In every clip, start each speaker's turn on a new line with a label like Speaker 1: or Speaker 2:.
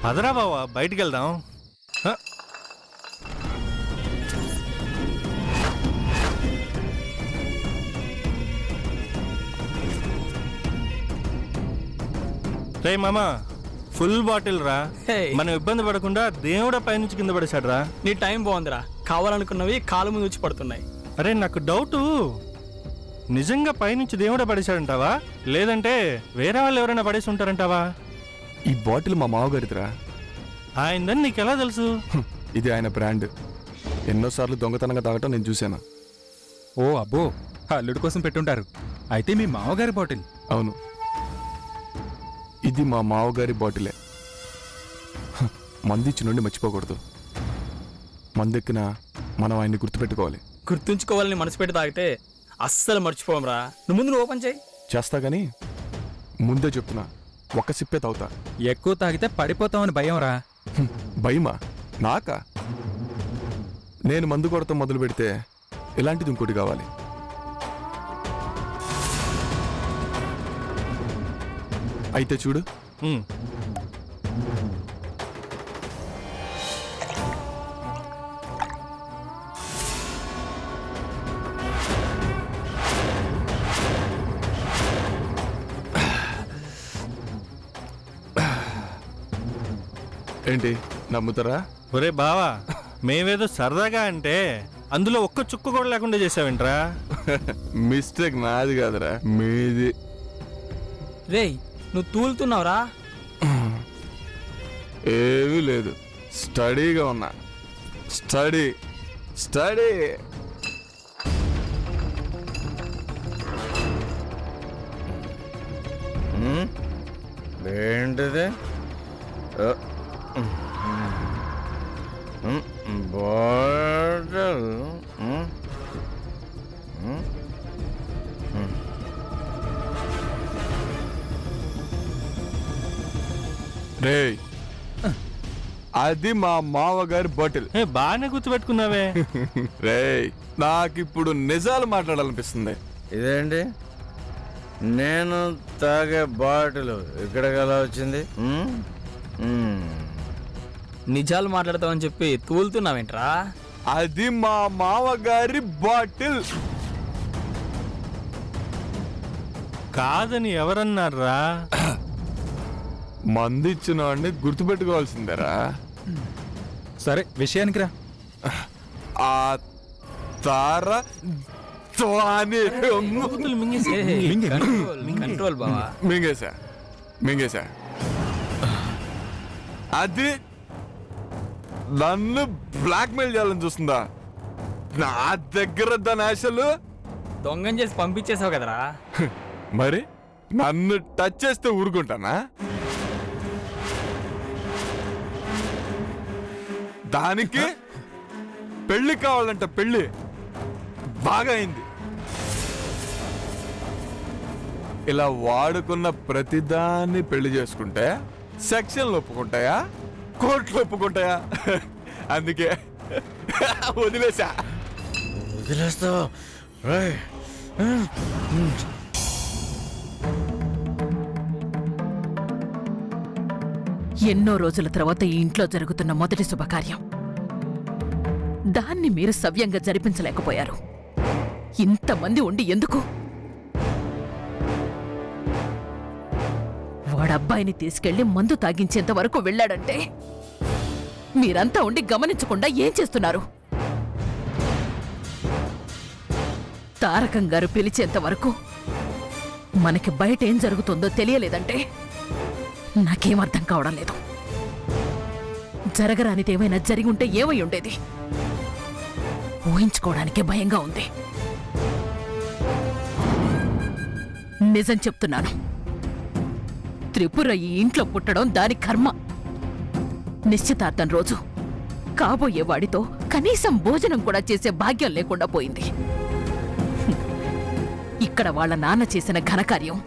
Speaker 1: పదరా బావా బయటికి వెళ్దాం. రే మామా ఫుల్ బాటిల్ రా. మనం ఇబ్బంది పడకుండా దేవుడా పైనుంచి కింద పడేశాడు రా.
Speaker 2: నీ టైం బాగుందిరా, కావాలనుకున్నవి కాలు ముందు వచ్చి పడుతున్నాయి.
Speaker 1: అరే నాకు డౌటు, నిజంగా పైనుంచి దేవుడా పడేశాడంటావా లేదంటే వేరే వాళ్ళు ఎవరైనా పడేసి ఉంటారంటావా?
Speaker 3: ఈ బాటిల్ మా మావగారిదిరా.
Speaker 1: ఆయనదని నీకెలా తెలుసు?
Speaker 3: ఇది ఆయన బ్రాండ్. ఎన్నోసార్లు దొంగతనంగా తాగటం నేను చూశాను.
Speaker 4: ఓ అబ్బో, అల్లుడి కోసం పెట్టుంటారు. అయితే మీ మామగారి బాటిల్?
Speaker 3: అవును, ఇది మా మావగారి బాటిలే. మందిచ్చి నుండి మర్చిపోకూడదు. మందెక్కినా మనం ఆయన్ని గుర్తుపెట్టుకోవాలి.
Speaker 2: గుర్తుంచుకోవాలని మనసు పెట్టి తాగితే అస్సలు మర్చిపోవరా. నువ్వు ముందు ఓపెన్ చేయి.
Speaker 3: చేస్తా గానీ ముందే చెప్తున్నా, ఒక్క సిప్పే తాగుతా.
Speaker 4: ఎక్కువ తాగితే పడిపోతామని భయం రా.
Speaker 3: భయమా? నాకా? నేను మందు కొడతాం మొదలు పెడితే ఇలాంటిది ఇంకోటి కావాలి. అయితే చూడు. ఏంటి నమ్ముతారా?
Speaker 1: ఒరే బావా, మేమేదో సరదాగా అంటే అందులో ఒక్క చుక్క కూడా లేకుండా చేసావేంట్రా?
Speaker 3: మిస్టేక్ నాది కాదురా, మీది.
Speaker 2: రేయ్ నువ్వు తూలుతున్నావురా.
Speaker 3: ఏమీ లేదు, స్టడీగా ఉన్నా. Study study.
Speaker 5: ఏంటిది? బాటిల్.
Speaker 3: రేయ్, అది మా మావగారి బాటిల్.
Speaker 1: బాగానే గుర్తుపెట్టుకున్నావే.
Speaker 3: రేయ్, నాకిప్పుడు నిజాలు మాట్లాడాలనిపిస్తుంది.
Speaker 5: ఇదేంటి? నేను తాగే బాటిల్ ఇక్కడికి ఎలా వచ్చింది?
Speaker 2: నిజాలు మాట్లాడతావని చెప్పి తూలుతున్నావేంట్రా?
Speaker 3: అది మా మావగారి బాటిల్.
Speaker 1: కాదని ఎవరన్నారా?
Speaker 3: మందు ఇచ్చిన వాడిని గుర్తుపెట్టుకోవాల్సిందేరా.
Speaker 4: సరే విషయానికి రా.
Speaker 3: ఆ తార
Speaker 2: కంట్రోల్ బావా.
Speaker 3: మింగేశా. అది నన్ను బ్లాక్మెయిల్ చేయాలని చూస్తుందా? నా దగ్గర దాని ఆశలు
Speaker 2: దొంగని చేసి పంపించేసావు కదరా.
Speaker 3: మరి నన్ను టచ్ చేస్తే ఊరుకుంటానా? దానికి పెళ్లి కావాలంట. పెళ్లి బాగా అయింది. ఇలా వాడుకున్న ప్రతిదాన్ని పెళ్లి చేసుకుంటే సెక్షన్లు ఒప్పుకుంటాయా, కోర్టులు ఒప్పుకుంటాయా? అందుకే
Speaker 5: వదిలేస్తావా?
Speaker 6: ఎన్నో రోజుల తర్వాత ఈ ఇంట్లో జరుగుతున్న మొదటి శుభకార్యం. దాన్ని మీరు సవ్యంగా జరిపించలేకపోయారు. ఇంతమంది ఉండి ఎందుకు? వాడబ్బాయిని తీసుకెళ్లి మందు తాగించేంత వరకు వెళ్ళాడంటే మీరంతా ఉండి గమనించకుండా ఏం చేస్తున్నారు? తారకం గారు పిలిచేంత వరకు మనకి బయట ఏం జరుగుతుందో తెలియలేదంటే నాకేం అర్థం కావడం లేదు. జరగరానిది ఏమైనా జరిగి ఉంటే ఏమై ఉండేది? ఊహించుకోవడానికే భయంగా ఉంది. నిజం చెప్తున్నాను, త్రిపుర ఈ ఇంట్లో పుట్టడం దాని కర్మ. నిశ్చితార్థం రోజు కాబోయే వాడితో కనీసం భోజనం కూడా చేసే భాగ్యం లేకుండా పోయింది. ఇక్కడ వాళ్ళ నాన్న చేసిన ఘనకార్యం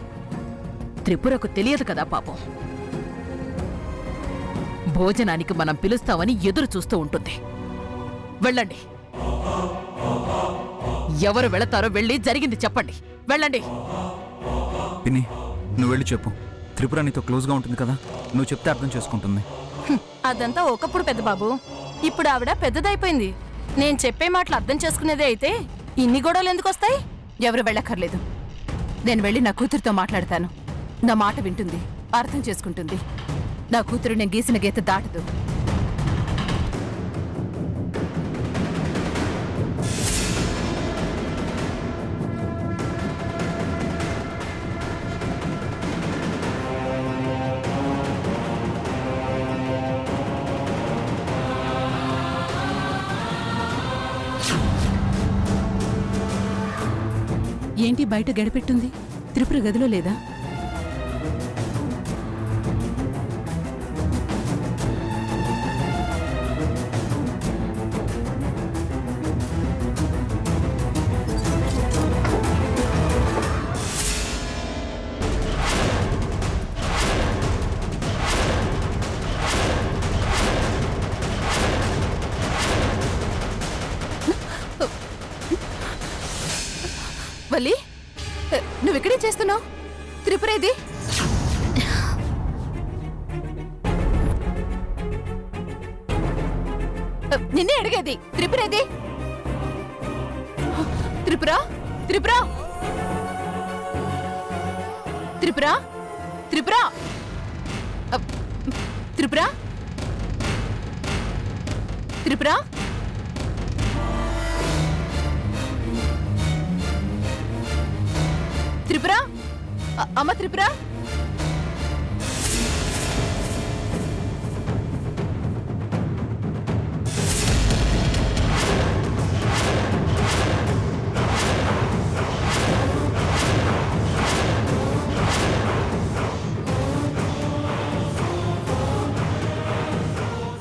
Speaker 6: త్రిపురకు తెలియదు కదా పాపం. భోజనానికి మనం పిలుస్తామని ఎదురు చూస్తూ ఉంటుంది. వెళ్ళండి, ఎవరు వెళతారో వెళ్ళి జరిగింది చెప్పండి. వెళ్ళండి.
Speaker 4: పిన్ని, నువ్వు వెళ్ళి చెప్పు. త్రిపుర నీతో క్లోజ్గా ఉంటుంది కదా, నువ్వు చెప్తే అర్థం చేసుకుంటుంది.
Speaker 7: అదంతా ఒకప్పుడు పెద్ద బాబు. ఇప్పుడు ఆవిడ పెద్దదైపోయింది. నేను చెప్పే మాటలు అర్థం చేసుకునేదే అయితే ఇన్ని గొడవలు ఎందుకు వస్తాయి?
Speaker 6: ఎవరు వెళ్ళక్కర్లేదు. నేను వెళ్ళి నా కూతురుతో మాట్లాడతాను. నా మాట వింటుంది, అర్థం చేసుకుంటుంది. నా కూతురు నేను గీసిన గీత దాటదు. ఏంటి బయట గడిపెట్టుంది? త్రిపుర గదిలో లేదా? వల్లి, నువ్వెక్కడేం చేస్తున్నావు? త్రిపురేది? నిన్నే అడిగేది. త్రిపురేది? త్రిపుర, త్రిపుర, త్రిపుర, త్రిపుర, త్రిపుర, త్రిపుర. త్రిపుర, అమ్మ త్రిపుర.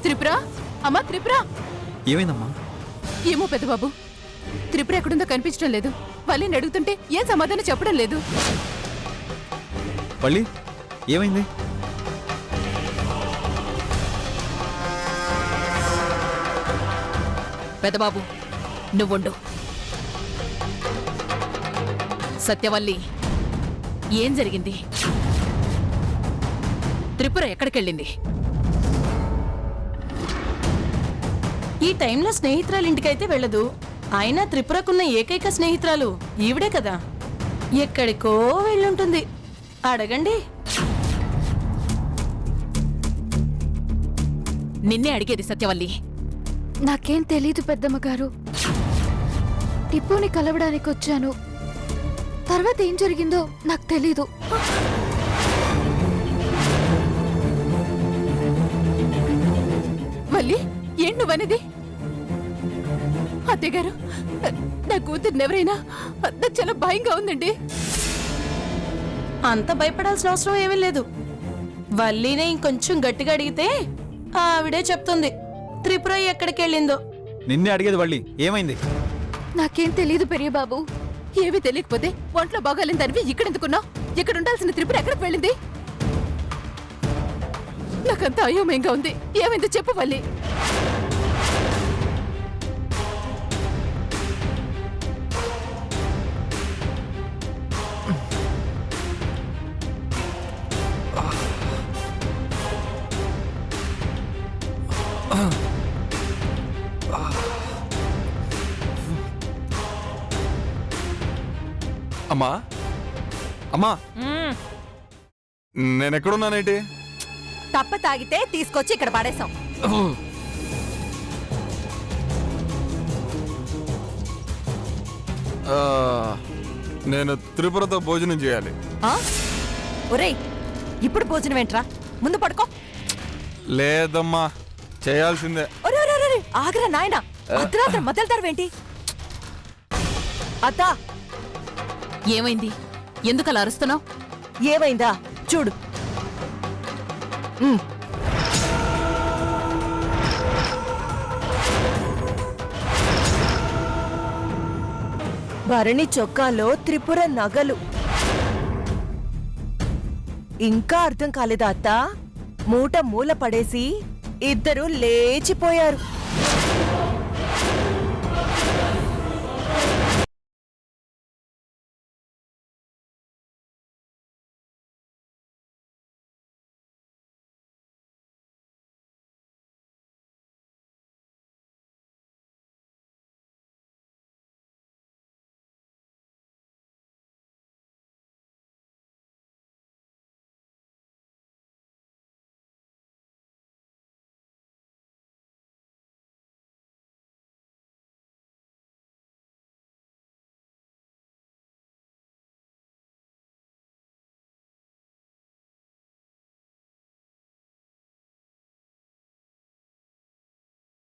Speaker 6: త్రిపుర, అమ్మ త్రిపుర.
Speaker 2: ఏమైందమ్మా?
Speaker 6: ఏమో పెద్దబాబు, త్రిపుర ఎక్కడుందో కనిపించడం లేదు. వల్లిని అడుగుతుంటే ఏం సమాధానం చెప్పడం లేదు.
Speaker 2: వల్లి, ఏమైంది?
Speaker 6: పెద్దబాబు, నువ్వుండు. సత్యవల్లి, ఏం జరిగింది? త్రిపుర ఎక్కడికెళ్ళింది?
Speaker 7: ఈ టైంలో స్నేహితురాలు ఇంటికైతే వెళ్ళదు. అయినా త్రిపురకున్న ఏకైక స్నేహితురాలు ఈవిడే కదా. ఎక్కడికో వెళ్ళుంటుంది. అడగండి.
Speaker 6: నిన్నే అడిగేది సత్యవల్లి.
Speaker 8: నాకేం తెలీదు పెద్దమ్మగారు. టిప్పుని కలవడానికి వచ్చాను. తర్వాత ఏం జరిగిందో నాకు తెలీదు.
Speaker 6: వల్లి, ఏం నువ్వనేది? అత్తయ్యగారు, నా కూతుర్ని ఎవరైనా, నాకు చాలా భయంగా ఉందండి.
Speaker 7: అంత భయపడాల్సిన అవసరం ఏమీ లేదు. వల్లీనే ఇంకొంచెం గట్టిగా అడిగితే ఆవిడే చెప్తుంది త్రిపుర ఎక్కడికి వెళ్ళిందో.
Speaker 2: నిన్నే అడిగేది వల్లి, ఏమైంది?
Speaker 8: నాకేం తెలీదు పెరియ బాబు.
Speaker 6: ఏమీ తెలియకపోతే ఒంట్లో బాగాలేని దానివి ఇక్కడెందుకున్నావు? ఇక్కడ ఉండాల్సిన త్రిపుర ఎక్కడికి వెళ్ళింది? నాకంత అయోమయంగా ఉంది. ఏమైందో చెప్పు వల్లి.
Speaker 3: అమ్మా, అమ్మా, నేనెక్కడున్నానేంటి?
Speaker 9: తప్ప తాగితే తీసుకొచ్చి ఇక్కడ పడేశాం.
Speaker 3: నేను త్రిపురతో భోజనం చేయాలి.
Speaker 9: ఒరేయ్, ఇప్పుడు భోజనం ఏంట్రా? ముందు పడుకో.
Speaker 3: లేదమ్మా, చేయాల్సిందే.
Speaker 9: ఆగరా నాయన, అర్ధరాత్రి మొదలుతారువేంటి? అత్తా,
Speaker 6: ఏమైంది? ఎందుకు అలా అరుస్తున్నావు?
Speaker 9: ఏమైందా చూడు. భరణి చొక్కాలో త్రిపుర నగలు. ఇంకా అర్థం కాలేదా అత్తా? మూట మూల పడేసి ఇద్దరు లేచిపోయారు.